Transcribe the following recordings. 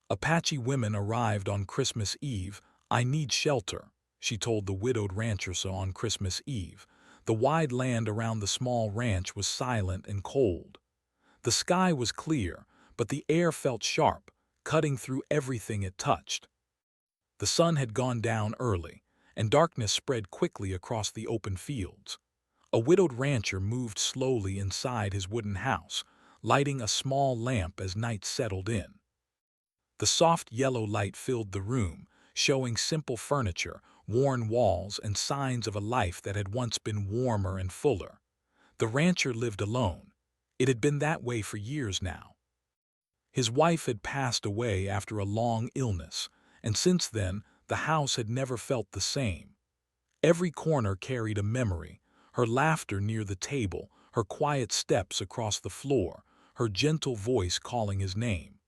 Apache women arrived on Christmas Eve. "I need shelter," she told the widowed rancher on Christmas Eve. The wide land around the small ranch was silent and cold. The sky was clear, but the air felt sharp, cutting through everything it touched. The sun had gone down early, and darkness spread quickly across the open fields. A widowed rancher moved slowly inside his wooden house, lighting a small lamp as night settled in. The soft yellow light filled the room, showing simple furniture, worn walls, and signs of a life that had once been warmer and fuller. The rancher lived alone. It had been that way for years now. His wife had passed away after a long illness, and since then the house had never felt the same. Every corner carried a memory: her laughter near the table, her quiet steps across the floor, her gentle voice calling his name.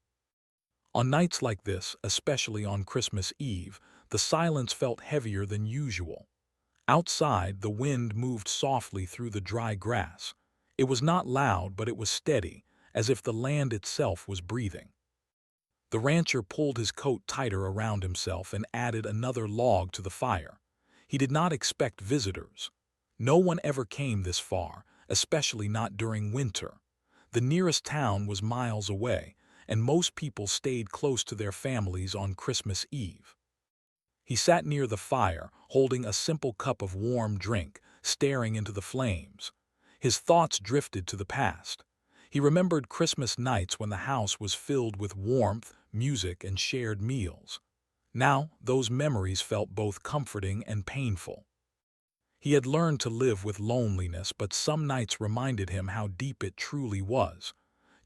On nights like this, especially on Christmas Eve, the silence felt heavier than usual. Outside, the wind moved softly through the dry grass. It was not loud, but it was steady, as if the land itself was breathing. The rancher pulled his coat tighter around himself and added another log to the fire. He did not expect visitors. No one ever came this far, especially not during winter. The nearest town was miles away, and most people stayed close to their families on Christmas Eve. He sat near the fire, holding a simple cup of warm drink, staring into the flames. His thoughts drifted to the past. He remembered Christmas nights when the house was filled with warmth, music, and shared meals. Now, those memories felt both comforting and painful. He had learned to live with loneliness, but some nights reminded him how deep it truly was.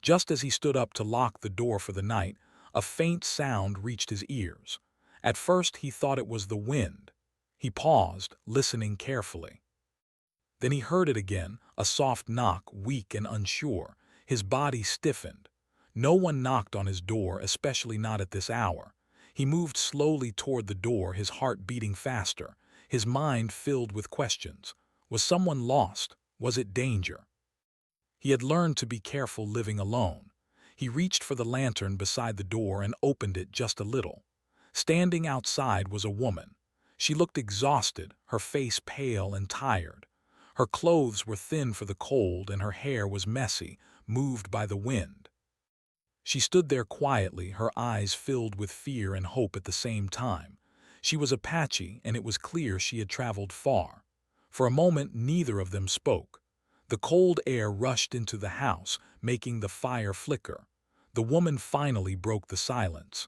Just as he stood up to lock the door for the night, a faint sound reached his ears. At first he thought it was the wind. He paused, listening carefully. Then he heard it again, a soft knock, weak and unsure. His body stiffened. No one knocked on his door, especially not at this hour. He moved slowly toward the door, his heart beating faster, his mind filled with questions. Was someone lost? Was it danger? He had learned to be careful living alone. He reached for the lantern beside the door and opened it just a little. Standing outside was a woman. She looked exhausted, her face pale and tired. Her clothes were thin for the cold and her hair was messy, moved by the wind. She stood there quietly, her eyes filled with fear and hope at the same time. She was Apache, and it was clear she had traveled far. For a moment, neither of them spoke. The cold air rushed into the house, making the fire flicker. The woman finally broke the silence.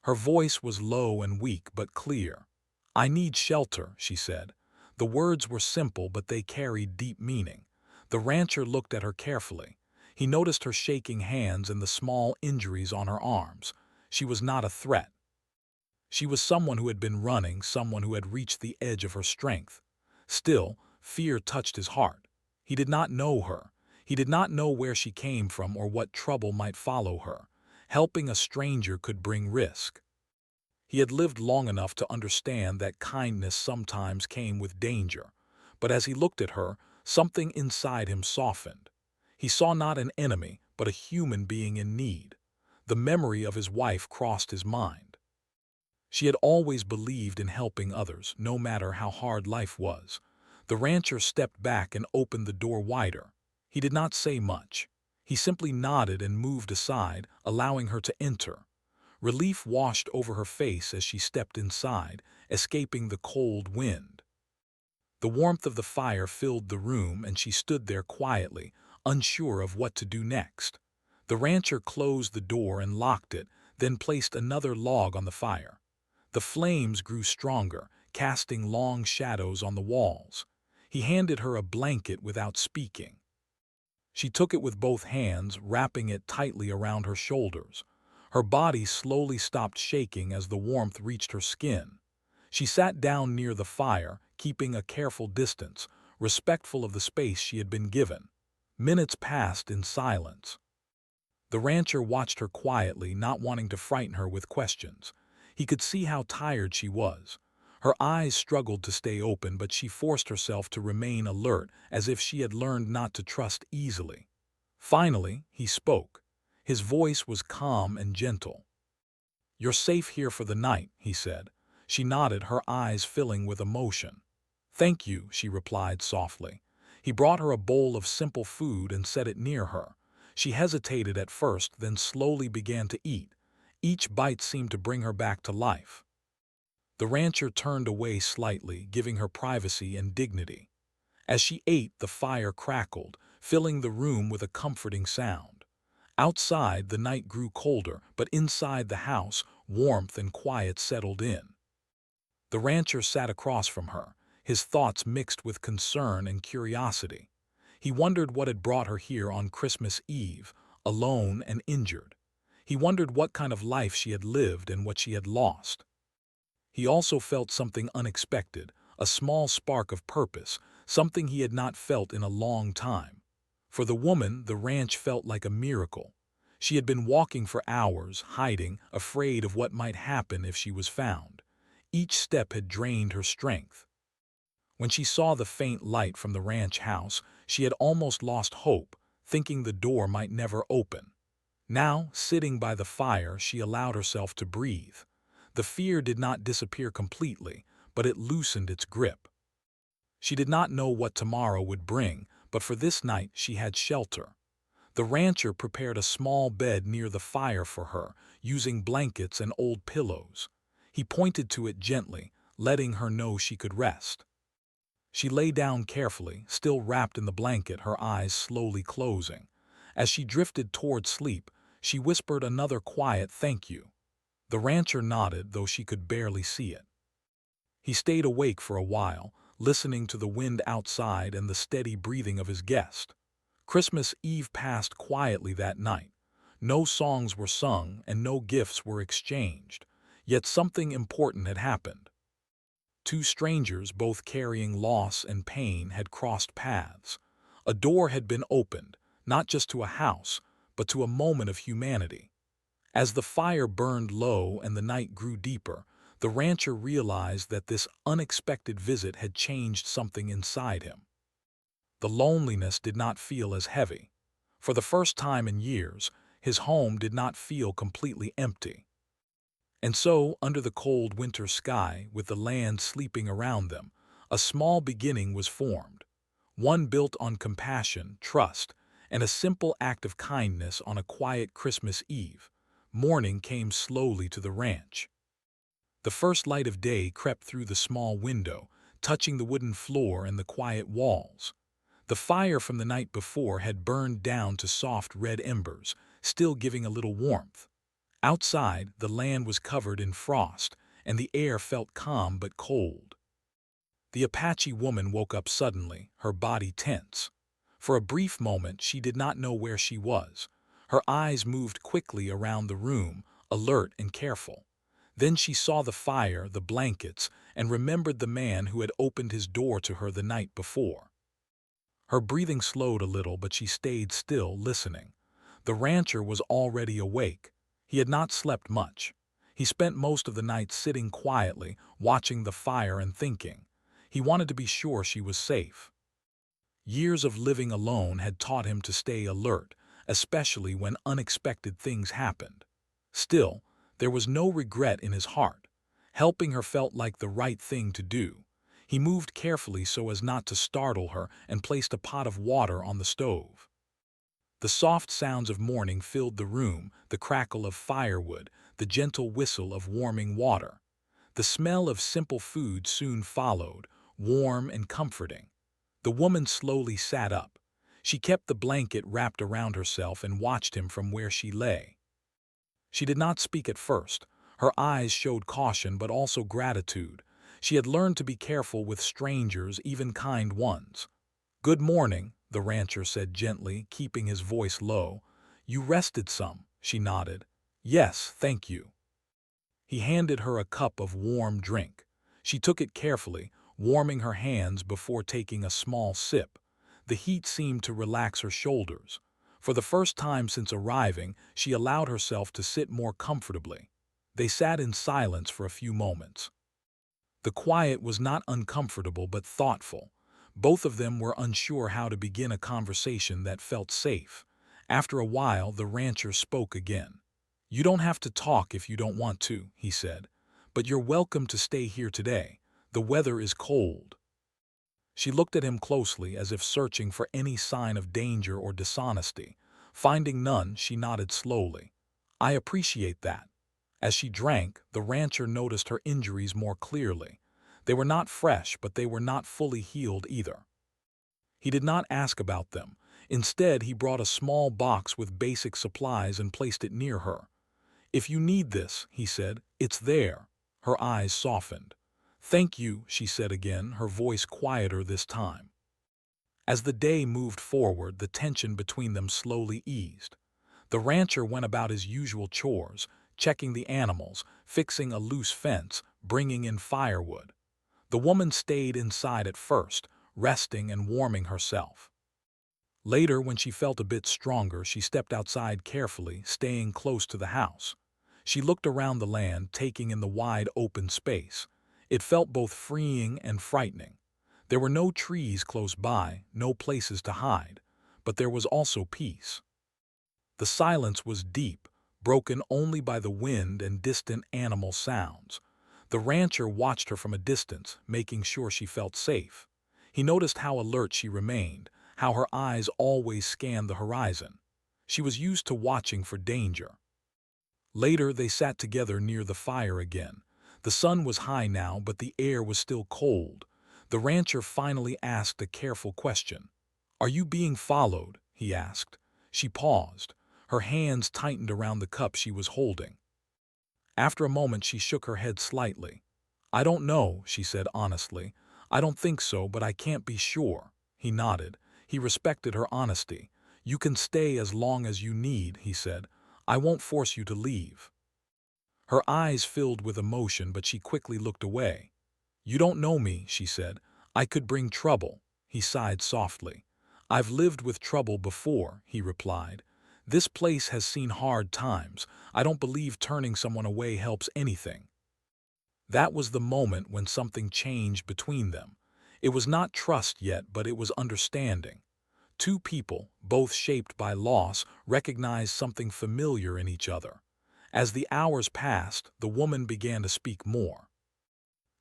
Her voice was low and weak but clear. "I need shelter," she said. The words were simple, but they carried deep meaning. The rancher looked at her carefully. He noticed her shaking hands and the small injuries on her arms. She was not a threat. She was someone who had been running, someone who had reached the edge of her strength. Still, fear touched his heart. He did not know her. He did not know where she came from or what trouble might follow her. Helping a stranger could bring risk. He had lived long enough to understand that kindness sometimes came with danger. But as he looked at her, something inside him softened. He saw not an enemy, but a human being in need. The memory of his wife crossed his mind. She had always believed in helping others, no matter how hard life was. The rancher stepped back and opened the door wider. He did not say much. He simply nodded and moved aside, allowing her to enter. Relief washed over her face as she stepped inside, escaping the cold wind. The warmth of the fire filled the room, and she stood there quietly, unsure of what to do next. The rancher closed the door and locked it, then placed another log on the fire. The flames grew stronger, casting long shadows on the walls. He handed her a blanket without speaking. She took it with both hands, wrapping it tightly around her shoulders. Her body slowly stopped shaking as the warmth reached her skin. She sat down near the fire, keeping a careful distance, respectful of the space she had been given. Minutes passed in silence. The rancher watched her quietly, not wanting to frighten her with questions. He could see how tired she was. Her eyes struggled to stay open, but she forced herself to remain alert, as if she had learned not to trust easily. Finally, he spoke. His voice was calm and gentle. "You're safe here for the night," he said. She nodded, her eyes filling with emotion. "Thank you," she replied softly. He brought her a bowl of simple food and set it near her. She hesitated at first, then slowly began to eat. Each bite seemed to bring her back to life. The rancher turned away slightly, giving her privacy and dignity. As she ate, the fire crackled, filling the room with a comforting sound. Outside, the night grew colder, but inside the house, warmth and quiet settled in. The rancher sat across from her, his thoughts mixed with concern and curiosity. He wondered what had brought her here on Christmas Eve, alone and injured. He wondered what kind of life she had lived and what she had lost. He also felt something unexpected, a small spark of purpose, something he had not felt in a long time. For the woman, the ranch felt like a miracle. She had been walking for hours, hiding, afraid of what might happen if she was found. Each step had drained her strength. When she saw the faint light from the ranch house, she had almost lost hope, thinking the door might never open. Now, sitting by the fire, she allowed herself to breathe. The fear did not disappear completely, but it loosened its grip. She did not know what tomorrow would bring, but for this night she had shelter. The rancher prepared a small bed near the fire for her, using blankets and old pillows. He pointed to it gently, letting her know she could rest. She lay down carefully, still wrapped in the blanket, her eyes slowly closing. As she drifted toward sleep, she whispered another quiet thank you. The rancher nodded, though she could barely see it. He stayed awake for a while, listening to the wind outside and the steady breathing of his guest. Christmas Eve passed quietly that night. No songs were sung and no gifts were exchanged. Yet something important had happened. Two strangers, both carrying loss and pain, had crossed paths. A door had been opened, not just to a house, but to a moment of humanity. As the fire burned low and the night grew deeper, the rancher realized that this unexpected visit had changed something inside him. The loneliness did not feel as heavy. For the first time in years, his home did not feel completely empty. And so, under the cold winter sky, with the land sleeping around them, a small beginning was formed. One built on compassion, trust, and a simple act of kindness on a quiet Christmas Eve. Morning came slowly to the ranch. The first light of day crept through the small window, touching the wooden floor and the quiet walls. The fire from the night before had burned down to soft red embers, still giving a little warmth. Outside, the land was covered in frost, and the air felt calm but cold. The Apache woman woke up suddenly, her body tense. For a brief moment, she did not know where she was. Her eyes moved quickly around the room, alert and careful. Then she saw the fire, the blankets, and remembered the man who had opened his door to her the night before. Her breathing slowed a little, but she stayed still, listening. The rancher was already awake. He had not slept much. He spent most of the night sitting quietly, watching the fire and thinking. He wanted to be sure she was safe. Years of living alone had taught him to stay alert, especially when unexpected things happened. Still, there was no regret in his heart. Helping her felt like the right thing to do. He moved carefully so as not to startle her and placed a pot of water on the stove. The soft sounds of morning filled the room, the crackle of firewood, the gentle whistle of warming water. The smell of simple food soon followed, warm and comforting. The woman slowly sat up. She kept the blanket wrapped around herself and watched him from where she lay. She did not speak at first. Her eyes showed caution but also gratitude. She had learned to be careful with strangers, even kind ones. "Good morning," the rancher said gently, keeping his voice low. "You rested some," she nodded. "Yes, thank you." He handed her a cup of warm drink. She took it carefully, warming her hands before taking a small sip. The heat seemed to relax her shoulders. For the first time since arriving, she allowed herself to sit more comfortably. They sat in silence for a few moments. The quiet was not uncomfortable but thoughtful. Both of them were unsure how to begin a conversation that felt safe. After a while, the rancher spoke again. "You don't have to talk if you don't want to," he said, "but you're welcome to stay here today. The weather is cold." She looked at him closely as if searching for any sign of danger or dishonesty. Finding none, she nodded slowly. "I appreciate that." As she drank, the rancher noticed her injuries more clearly. They were not fresh, but they were not fully healed either. He did not ask about them. Instead, he brought a small box with basic supplies and placed it near her. "If you need this," he said, "it's there." Her eyes softened. "Thank you," she said again, her voice quieter this time. As the day moved forward, the tension between them slowly eased. The rancher went about his usual chores, checking the animals, fixing a loose fence, bringing in firewood. The woman stayed inside at first, resting and warming herself. Later, when she felt a bit stronger, she stepped outside carefully, staying close to the house. She looked around the land, taking in the wide open space. It felt both freeing and frightening. There were no trees close by, no places to hide, but there was also peace. The silence was deep, broken only by the wind and distant animal sounds. The rancher watched her from a distance, making sure she felt safe. He noticed how alert she remained, how her eyes always scanned the horizon. She was used to watching for danger. Later, they sat together near the fire again. The sun was high now, but the air was still cold. The rancher finally asked a careful question. "Are you being followed?" he asked. She paused. Her hands tightened around the cup she was holding. After a moment, she shook her head slightly. "I don't know," she said honestly. "I don't think so, but I can't be sure." He nodded. He respected her honesty. "You can stay as long as you need," he said. "I won't force you to leave." Her eyes filled with emotion, but she quickly looked away. "You don't know me," she said. "I could bring trouble." He sighed softly. "I've lived with trouble before," he replied. "This place has seen hard times. I don't believe turning someone away helps anything." That was the moment when something changed between them. It was not trust yet, but it was understanding. Two people, both shaped by loss, recognized something familiar in each other. As the hours passed, the woman began to speak more.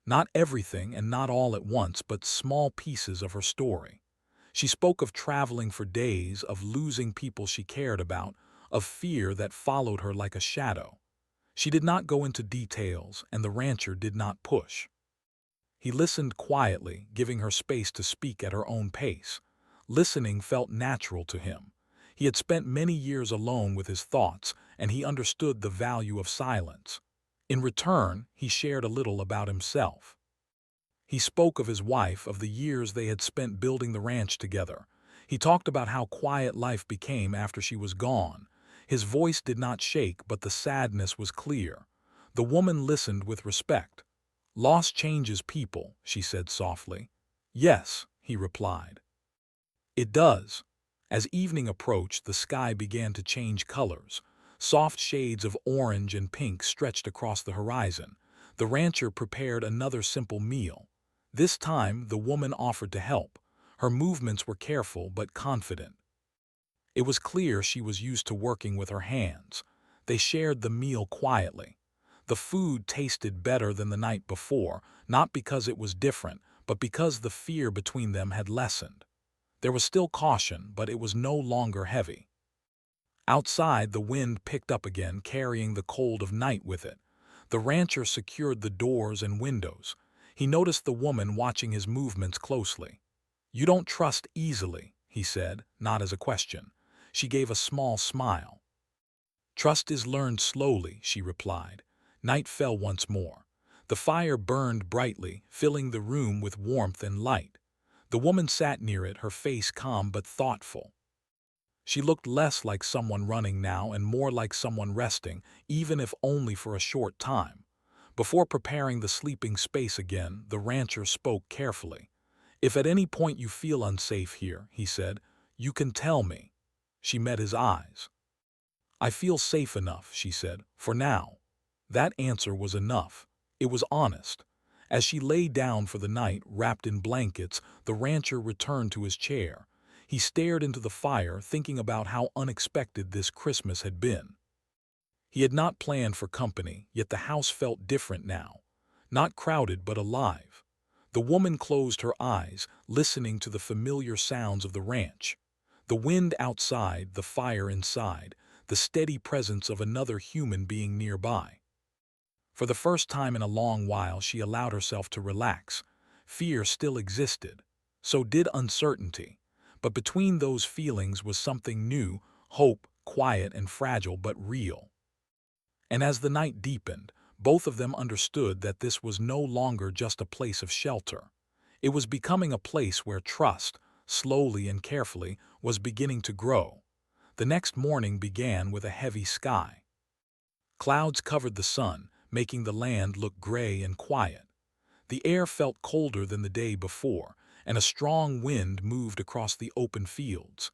Not everything and not all at once, but small pieces of her story. She spoke of traveling for days, of losing people she cared about, of fear that followed her like a shadow. She did not go into details, and the rancher did not push. He listened quietly, giving her space to speak at her own pace. Listening felt natural to him. He had spent many years alone with his thoughts, and he understood the value of silence. In return, he shared a little about himself. He spoke of his wife, of the years they had spent building the ranch together. He talked about how quiet life became after she was gone. His voice did not shake, but the sadness was clear. The woman listened with respect. "Loss changes people," she said softly. "Yes," he replied. "It does." As evening approached, the sky began to change colors. Soft shades of orange and pink stretched across the horizon. The rancher prepared another simple meal. This time, the woman offered to help. Her movements were careful but confident. It was clear she was used to working with her hands. They shared the meal quietly. The food tasted better than the night before, not because it was different, but because the fear between them had lessened. There was still caution, but it was no longer heavy. Outside, the wind picked up again, carrying the cold of night with it. The rancher secured the doors and windows. He noticed the woman watching his movements closely. "You don't trust easily," he said, not as a question. She gave a small smile. "Trust is learned slowly," she replied. Night fell once more. The fire burned brightly, filling the room with warmth and light. The woman sat near it, her face calm but thoughtful. She looked less like someone running now and more like someone resting, even if only for a short time. Before preparing the sleeping space again, the rancher spoke carefully. "If at any point you feel unsafe here," he said, "you can tell me." She met his eyes. "I feel safe enough," she said, "for now." That answer was enough. It was honest. As she lay down for the night, wrapped in blankets, the rancher returned to his chair. He stared into the fire, thinking about how unexpected this Christmas had been. He had not planned for company, yet the house felt different now. Not crowded, but alive. The woman closed her eyes, listening to the familiar sounds of the ranch. The wind outside, the fire inside, the steady presence of another human being nearby. For the first time in a long while, she allowed herself to relax. Fear still existed. So did uncertainty. But between those feelings was something new, hope, quiet and fragile but real. And as the night deepened, both of them understood that this was no longer just a place of shelter. It was becoming a place where trust, slowly and carefully, was beginning to grow. The next morning began with a heavy sky. Clouds covered the sun, making the land look gray and quiet. The air felt colder than the day before, and a strong wind moved across the open fields.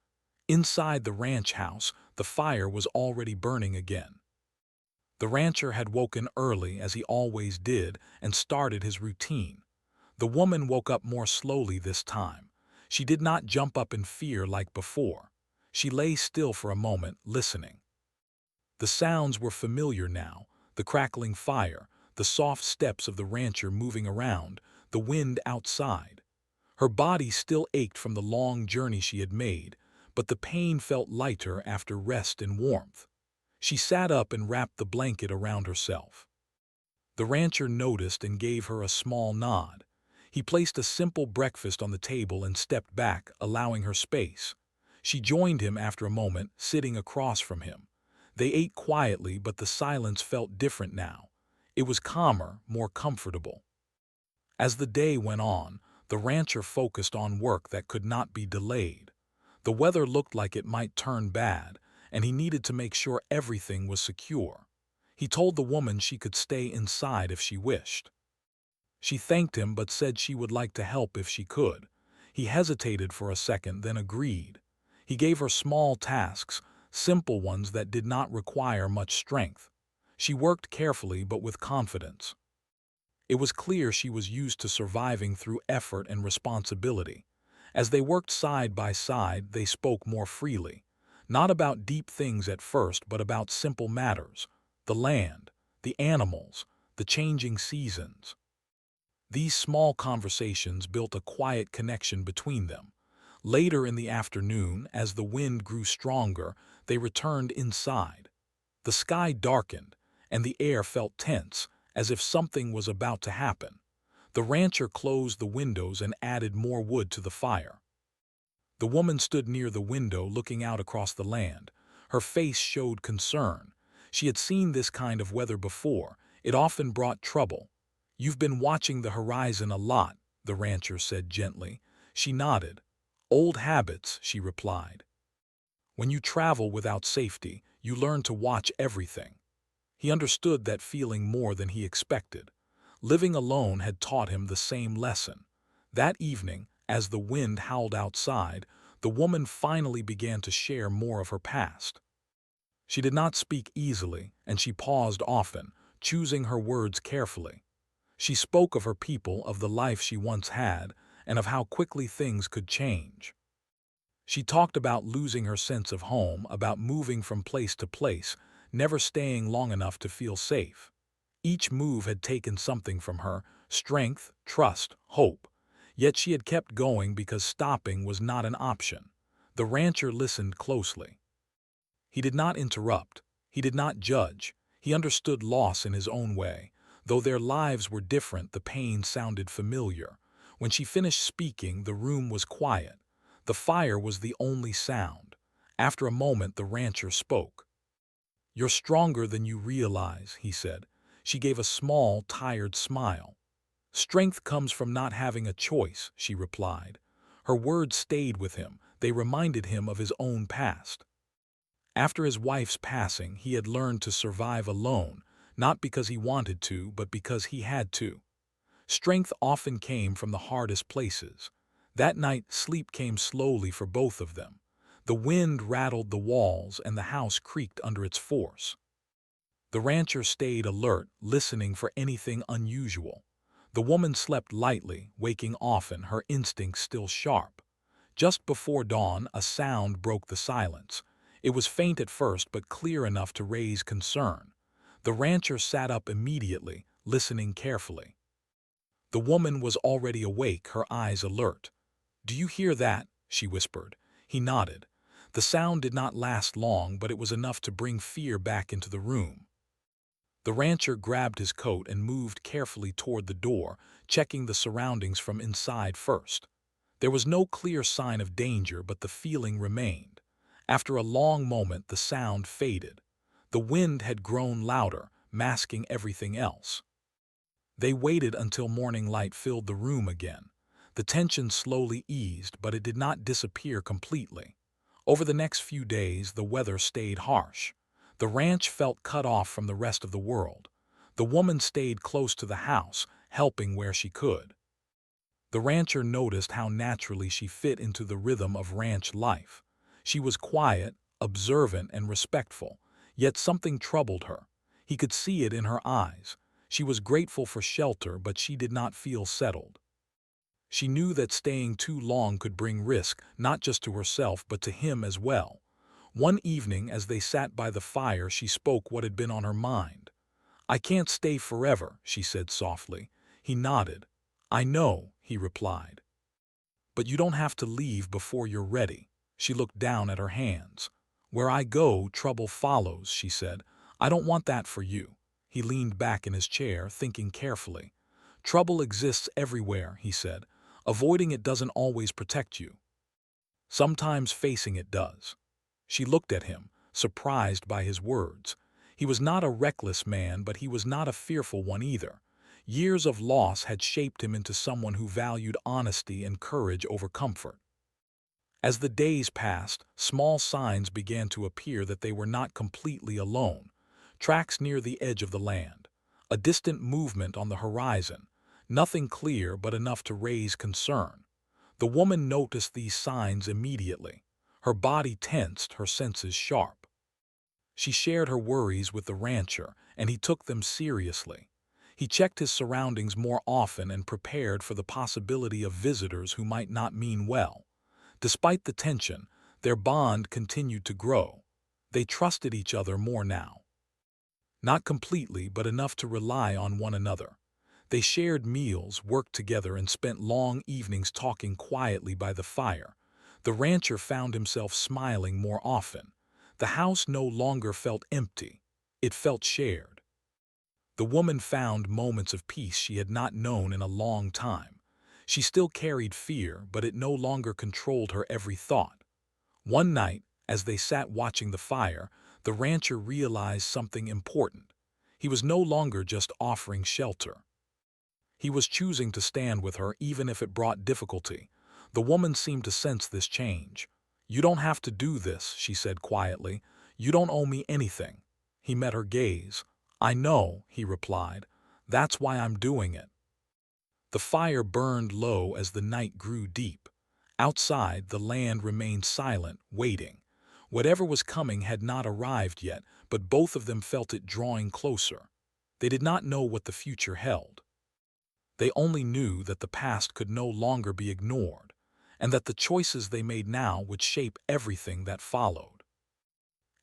Inside the ranch house, the fire was already burning again. The rancher had woken early, as he always did, and started his routine. The woman woke up more slowly this time. She did not jump up in fear like before. She lay still for a moment, listening. The sounds were familiar now, the crackling fire, the soft steps of the rancher moving around, the wind outside. Her body still ached from the long journey she had made, but the pain felt lighter after rest and warmth. She sat up and wrapped the blanket around herself. The rancher noticed and gave her a small nod. He placed a simple breakfast on the table and stepped back, allowing her space. She joined him after a moment, sitting across from him. They ate quietly, but the silence felt different now. It was calmer, more comfortable. As the day went on, the rancher focused on work that could not be delayed. The weather looked like it might turn bad, and he needed to make sure everything was secure. He told the woman she could stay inside if she wished. She thanked him but said she would like to help if she could. He hesitated for a second, then agreed. He gave her small tasks, simple ones that did not require much strength. She worked carefully but with confidence. It was clear she was used to surviving through effort and responsibility. As they worked side by side, they spoke more freely. Not about deep things at first, but about simple matters: the land, the animals, the changing seasons. These small conversations built a quiet connection between them. Later in the afternoon, as the wind grew stronger, they returned inside. The sky darkened, and the air felt tense, as if something was about to happen. The rancher closed the windows and added more wood to the fire. The woman stood near the window, looking out across the land. Her face showed concern. She had seen this kind of weather before. It often brought trouble. "You've been watching the horizon a lot," the rancher said gently. She nodded. "Old habits," she replied. "When you travel without safety, you learn to watch everything." He understood that feeling more than he expected. Living alone had taught him the same lesson. That evening, as the wind howled outside, the woman finally began to share more of her past. She did not speak easily, and she paused often, choosing her words carefully. She spoke of her people, of the life she once had, and of how quickly things could change. She talked about losing her sense of home, about moving from place to place, never staying long enough to feel safe. Each move had taken something from her: strength, trust, hope. Yet she had kept going because stopping was not an option. The rancher listened closely. He did not interrupt. He did not judge. He understood loss in his own way. Though their lives were different, the pain sounded familiar. When she finished speaking, the room was quiet. The fire was the only sound. After a moment, the rancher spoke. "You're stronger than you realize," he said. She gave a small, tired smile. "Strength comes from not having a choice," she replied. Her words stayed with him. They reminded him of his own past. After his wife's passing, he had learned to survive alone, not because he wanted to, but because he had to. Strength often came from the hardest places. That night, sleep came slowly for both of them. The wind rattled the walls and the house creaked under its force. The rancher stayed alert, listening for anything unusual. The woman slept lightly, waking often, her instincts still sharp. Just before dawn, a sound broke the silence. It was faint at first, but clear enough to raise concern. The rancher sat up immediately, listening carefully. The woman was already awake, her eyes alert. "Do you hear that?" she whispered. He nodded. The sound did not last long, but it was enough to bring fear back into the room. The rancher grabbed his coat and moved carefully toward the door, checking the surroundings from inside first. There was no clear sign of danger, but the feeling remained. After a long moment, the sound faded. The wind had grown louder, masking everything else. They waited until morning light filled the room again. The tension slowly eased, but it did not disappear completely. Over the next few days, the weather stayed harsh. The ranch felt cut off from the rest of the world. The woman stayed close to the house, helping where she could. The rancher noticed how naturally she fit into the rhythm of ranch life. She was quiet, observant, and respectful, yet something troubled her. He could see it in her eyes. She was grateful for shelter, but she did not feel settled. She knew that staying too long could bring risk, not just to herself but to him as well. One evening, as they sat by the fire, she spoke what had been on her mind. "I can't stay forever," she said softly. He nodded. "I know," he replied. "But you don't have to leave before you're ready." She looked down at her hands. "Where I go, trouble follows," she said. "I don't want that for you." He leaned back in his chair, thinking carefully. "Trouble exists everywhere," he said. "Avoiding it doesn't always protect you. Sometimes facing it does." She looked at him, surprised by his words. He was not a reckless man, but he was not a fearful one either. Years of loss had shaped him into someone who valued honesty and courage over comfort. As the days passed, small signs began to appear that they were not completely alone. Tracks near the edge of the land. A distant movement on the horizon. Nothing clear, but enough to raise concern. The woman noticed these signs immediately. Her body tensed, her senses sharp. She shared her worries with the rancher, and he took them seriously. He checked his surroundings more often and prepared for the possibility of visitors who might not mean well. Despite the tension, their bond continued to grow. They trusted each other more now. Not completely, but enough to rely on one another. They shared meals, worked together, and spent long evenings talking quietly by the fire. The rancher found himself smiling more often. The house no longer felt empty. It felt shared. The woman found moments of peace she had not known in a long time. She still carried fear, but it no longer controlled her every thought. One night, as they sat watching the fire, the rancher realized something important. He was no longer just offering shelter. He was choosing to stand with her even if it brought difficulty. The woman seemed to sense this change. "You don't have to do this," she said quietly. "You don't owe me anything." He met her gaze. "I know," he replied. "That's why I'm doing it." The fire burned low as the night grew deep. Outside, the land remained silent, waiting. Whatever was coming had not arrived yet, but both of them felt it drawing closer. They did not know what the future held. They only knew that the past could no longer be ignored, and that the choices they made now would shape everything that followed.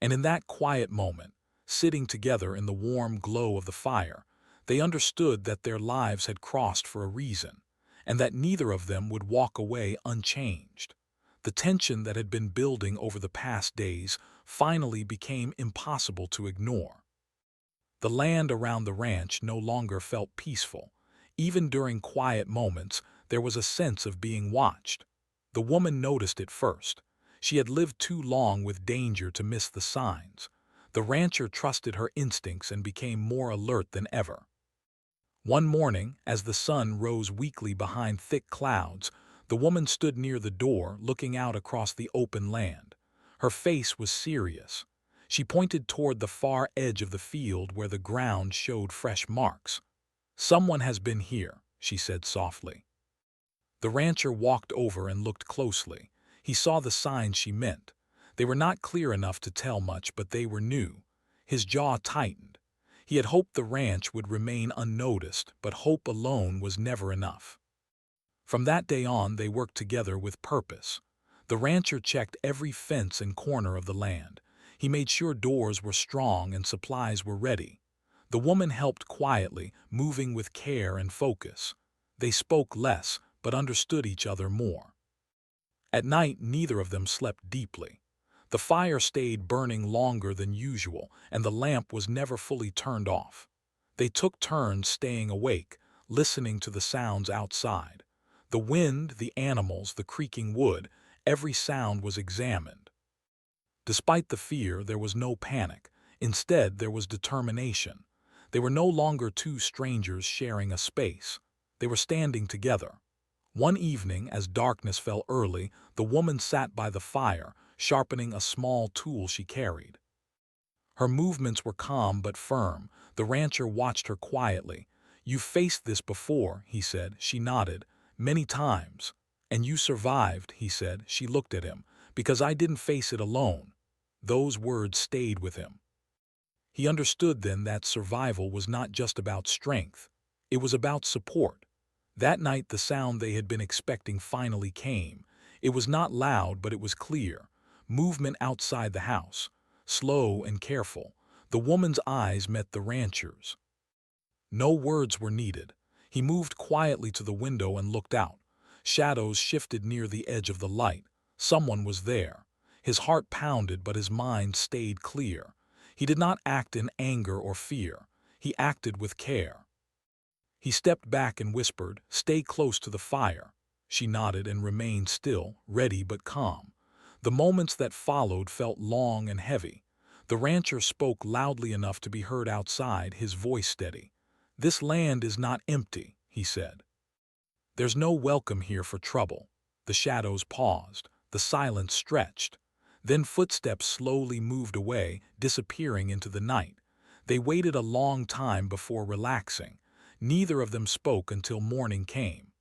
And in that quiet moment, sitting together in the warm glow of the fire, they understood that their lives had crossed for a reason, and that neither of them would walk away unchanged. The tension that had been building over the past days finally became impossible to ignore. The land around the ranch no longer felt peaceful. Even during quiet moments, there was a sense of being watched. The woman noticed it first. She had lived too long with danger to miss the signs. The rancher trusted her instincts and became more alert than ever. One morning, as the sun rose weakly behind thick clouds, the woman stood near the door, looking out across the open land. Her face was serious. She pointed toward the far edge of the field where the ground showed fresh marks. "Someone has been here," she said softly. The rancher walked over and looked closely. He saw the signs she meant. They were not clear enough to tell much, but they were new. His jaw tightened. He had hoped the ranch would remain unnoticed, but hope alone was never enough. From that day on, they worked together with purpose. The rancher checked every fence and corner of the land. He made sure doors were strong and supplies were ready. The woman helped quietly, moving with care and focus. They spoke less, but understood each other more. At night, neither of them slept deeply. The fire stayed burning longer than usual, and the lamp was never fully turned off. They took turns staying awake, listening to the sounds outside. The wind, the animals, the creaking wood, every sound was examined. Despite the fear, there was no panic. Instead, there was determination. They were no longer two strangers sharing a space. They were standing together. One evening, as darkness fell early, the woman sat by the fire, sharpening a small tool she carried. Her movements were calm but firm. The rancher watched her quietly. "You've faced this before," he said. She nodded. "Many times." "And you survived," he said. She looked at him. "Because I didn't face it alone." Those words stayed with him. He understood then that survival was not just about strength. It was about support. That night the sound they had been expecting finally came. It was not loud, but it was clear. Movement outside the house. Slow and careful. The woman's eyes met the rancher's. No words were needed. He moved quietly to the window and looked out. Shadows shifted near the edge of the light. Someone was there. His heart pounded, but his mind stayed clear. He did not act in anger or fear. He acted with care. He stepped back and whispered, "Stay close to the fire." She nodded and remained still, ready but calm. The moments that followed felt long and heavy. The rancher spoke loudly enough to be heard outside, his voice steady. "This land is not empty," he said. "There's no welcome here for trouble." The shadows paused. The silence stretched. Then footsteps slowly moved away, disappearing into the night. They waited a long time before relaxing. Neither of them spoke until morning came.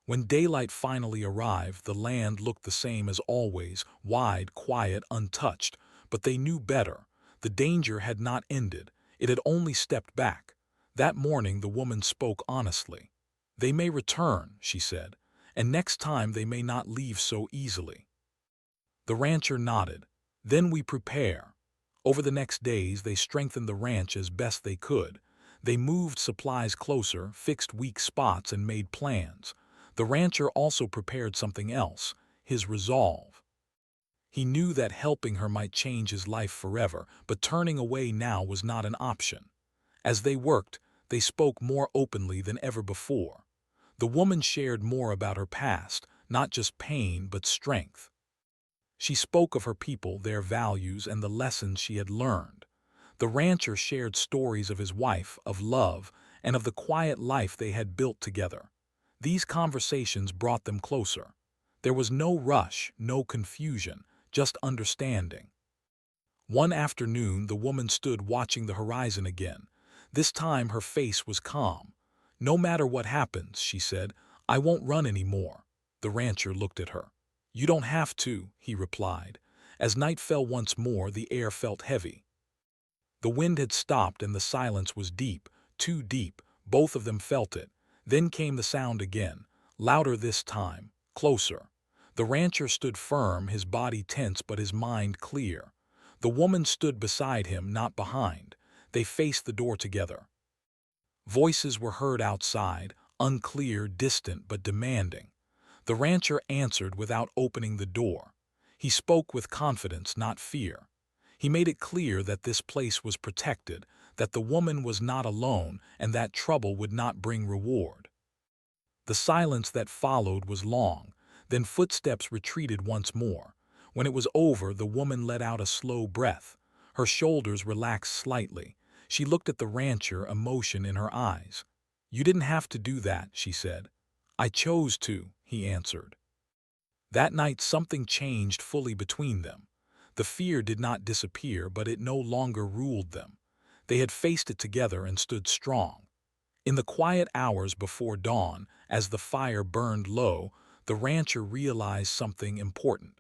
When daylight finally arrived, the land looked the same as always, wide, quiet, untouched. But they knew better. The danger had not ended. It had only stepped back. That morning the woman spoke honestly. "They may return," she said, "and next time they may not leave so easily." The rancher nodded. "Then we prepare." Over the next days they strengthened the ranch as best they could. They moved supplies closer, fixed weak spots, and made plans. The rancher also prepared something else, his resolve. He knew that helping her might change his life forever, but turning away now was not an option. As they worked, they spoke more openly than ever before. The woman shared more about her past, not just pain but strength. She spoke of her people, their values, and the lessons she had learned. The rancher shared stories of his wife, of love, and of the quiet life they had built together. These conversations brought them closer. There was no rush, no confusion, just understanding. One afternoon, the woman stood watching the horizon again. This time her face was calm. "No matter what happens," she said, "I won't run anymore." The rancher looked at her. "You don't have to," he replied. As night fell once more, the air felt heavy. The wind had stopped and the silence was deep, too deep. Both of them felt it. Then came the sound again, louder this time, closer. The rancher stood firm, his body tense but his mind clear. The woman stood beside him, not behind. They faced the door together. Voices were heard outside, unclear, distant, but demanding. The rancher answered without opening the door. He spoke with confidence, not fear. He made it clear that this place was protected, that the woman was not alone, and that trouble would not bring reward. The silence that followed was long. Then footsteps retreated once more. When it was over, the woman let out a slow breath. Her shoulders relaxed slightly. She looked at the rancher, emotion in her eyes. "You didn't have to do that," she said. "I chose to," he answered. That night something changed fully between them. The fear did not disappear, but it no longer ruled them. They had faced it together and stood strong. In the quiet hours before dawn, as the fire burned low, the rancher realized something important.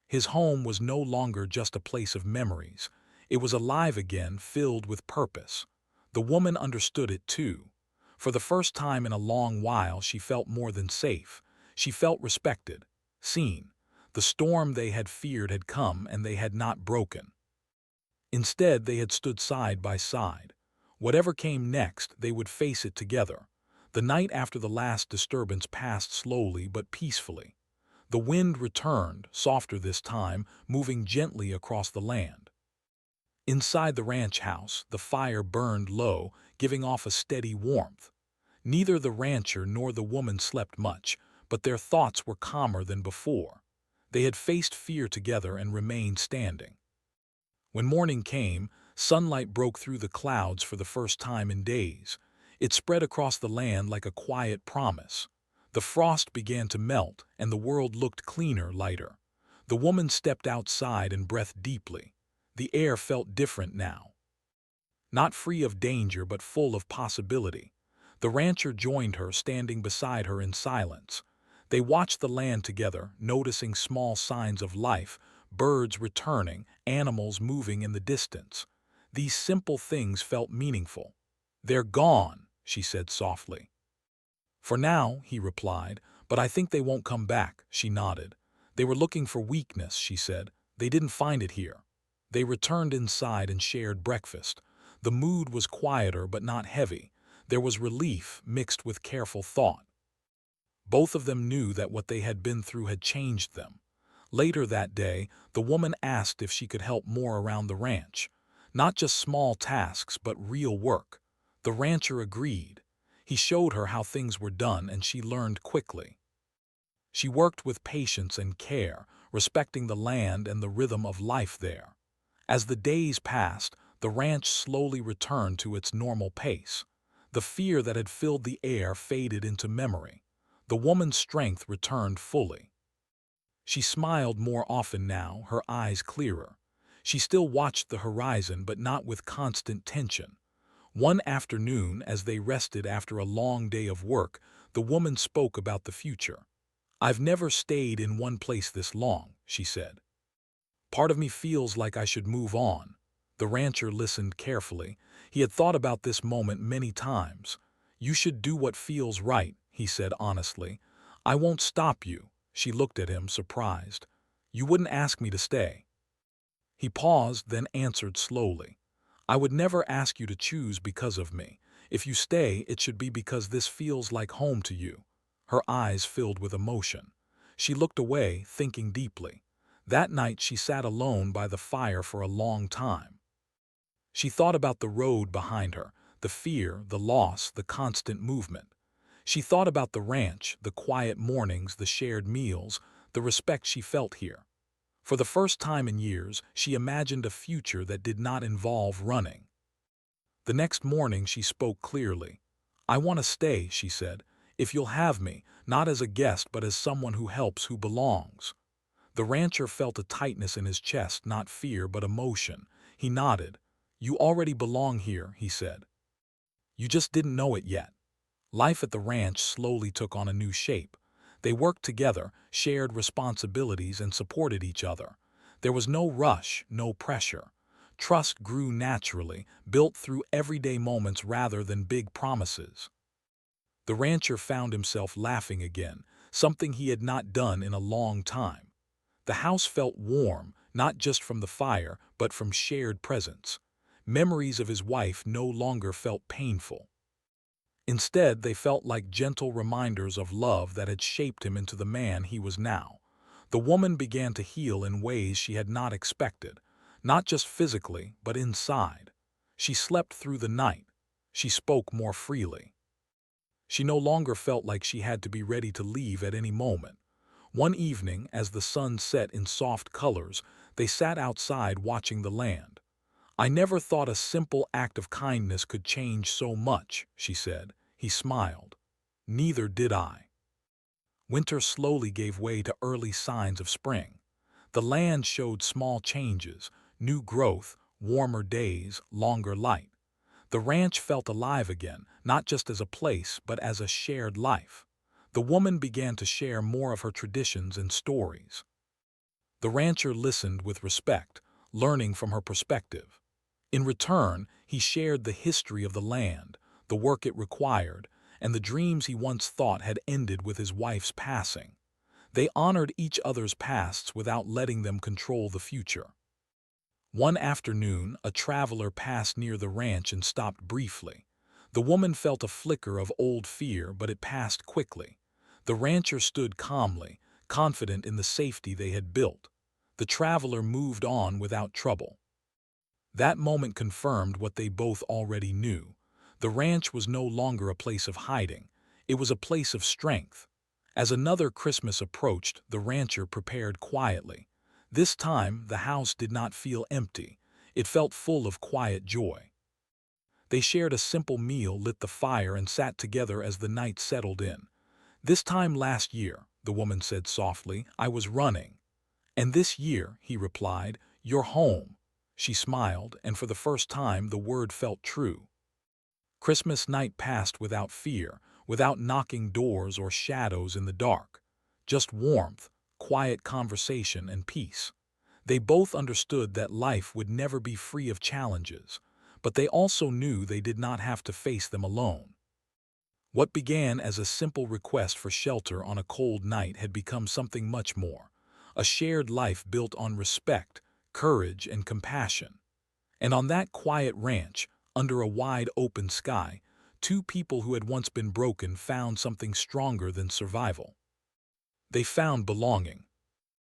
His home was no longer just a place of memories. It was alive again, filled with purpose. The woman understood it too. For the first time in a long while, she felt more than safe. She felt respected, seen. The storm they had feared had come, and they had not broken. Instead, they had stood side by side. Whatever came next, they would face it together. The night after the last disturbance passed slowly but peacefully. The wind returned, softer this time, moving gently across the land. Inside the ranch house, the fire burned low, giving off a steady warmth. Neither the rancher nor the woman slept much, but their thoughts were calmer than before. They had faced fear together and remained standing. When morning came, sunlight broke through the clouds for the first time in days. It spread across the land like a quiet promise. The frost began to melt, and the world looked cleaner, lighter. The woman stepped outside and breathed deeply. The air felt different now. Not free of danger but full of possibility. The rancher joined her, standing beside her in silence. They watched the land together, noticing small signs of life, birds returning, animals moving in the distance. These simple things felt meaningful. "They're gone," she said softly. "For now," he replied, "but I think they won't come back," she nodded. "They were looking for weakness," she said. "They didn't find it here." They returned inside and shared breakfast. The mood was quieter but not heavy. There was relief mixed with careful thought. Both of them knew that what they had been through had changed them. Later that day, the woman asked if she could help more around the ranch. Not just small tasks, but real work. The rancher agreed. He showed her how things were done, and she learned quickly. She worked with patience and care, respecting the land and the rhythm of life there. As the days passed, the ranch slowly returned to its normal pace. The fear that had filled the air faded into memory. The woman's strength returned fully. She smiled more often now, her eyes clearer. She still watched the horizon, but not with constant tension. One afternoon, as they rested after a long day of work, the woman spoke about the future. "I've never stayed in one place this long," she said. "Part of me feels like I should move on." The rancher listened carefully. He had thought about this moment many times. "You should do what feels right," he said honestly. "I won't stop you." She looked at him, surprised. "You wouldn't ask me to stay." He paused, then answered slowly. "I would never ask you to choose because of me. If you stay, it should be because this feels like home to you." Her eyes filled with emotion. She looked away, thinking deeply. That night she sat alone by the fire for a long time. She thought about the road behind her, the fear, the loss, the constant movement. She thought about the ranch, the quiet mornings, the shared meals, the respect she felt here. For the first time in years, she imagined a future that did not involve running. The next morning she spoke clearly. "I want to stay," she said, "if you'll have me, not as a guest but as someone who helps, who belongs." The rancher felt a tightness in his chest, not fear but emotion. He nodded. "You already belong here," he said. "You just didn't know it yet." Life at the ranch slowly took on a new shape. They worked together, shared responsibilities, and supported each other. There was no rush, no pressure. Trust grew naturally, built through everyday moments rather than big promises. The rancher found himself laughing again, something he had not done in a long time. The house felt warm, not just from the fire, but from shared presence. Memories of his wife no longer felt painful. Instead, they felt like gentle reminders of love that had shaped him into the man he was now. The woman began to heal in ways she had not expected, not just physically, but inside. She slept through the night. She spoke more freely. She no longer felt like she had to be ready to leave at any moment. One evening, as the sun set in soft colors, they sat outside watching the land. "I never thought a simple act of kindness could change so much," she said. He smiled. "Neither did I." Winter slowly gave way to early signs of spring. The land showed small changes, new growth, warmer days, longer light. The ranch felt alive again, not just as a place, but as a shared life. The woman began to share more of her traditions and stories. The rancher listened with respect, learning from her perspective. In return, he shared the history of the land, the work it required, and the dreams he once thought had ended with his wife's passing. They honored each other's pasts without letting them control the future. One afternoon, a traveler passed near the ranch and stopped briefly. The woman felt a flicker of old fear, but it passed quickly. The rancher stood calmly, confident in the safety they had built. The traveler moved on without trouble. That moment confirmed what they both already knew. The ranch was no longer a place of hiding. It was a place of strength. As another Christmas approached, the rancher prepared quietly. This time, the house did not feel empty. It felt full of quiet joy. They shared a simple meal, lit the fire, and sat together as the night settled in. "This time last year," the woman said softly, "I was running." "And this year," he replied, "you're home." She smiled, and for the first time the word felt true. Christmas night passed without fear, without knocking doors or shadows in the dark. Just warmth, quiet conversation, and peace. They both understood that life would never be free of challenges, but they also knew they did not have to face them alone. What began as a simple request for shelter on a cold night had become something much more, a shared life built on respect, courage, and compassion. And on that quiet ranch, under a wide open sky, two people who had once been broken found something stronger than survival. They found belonging.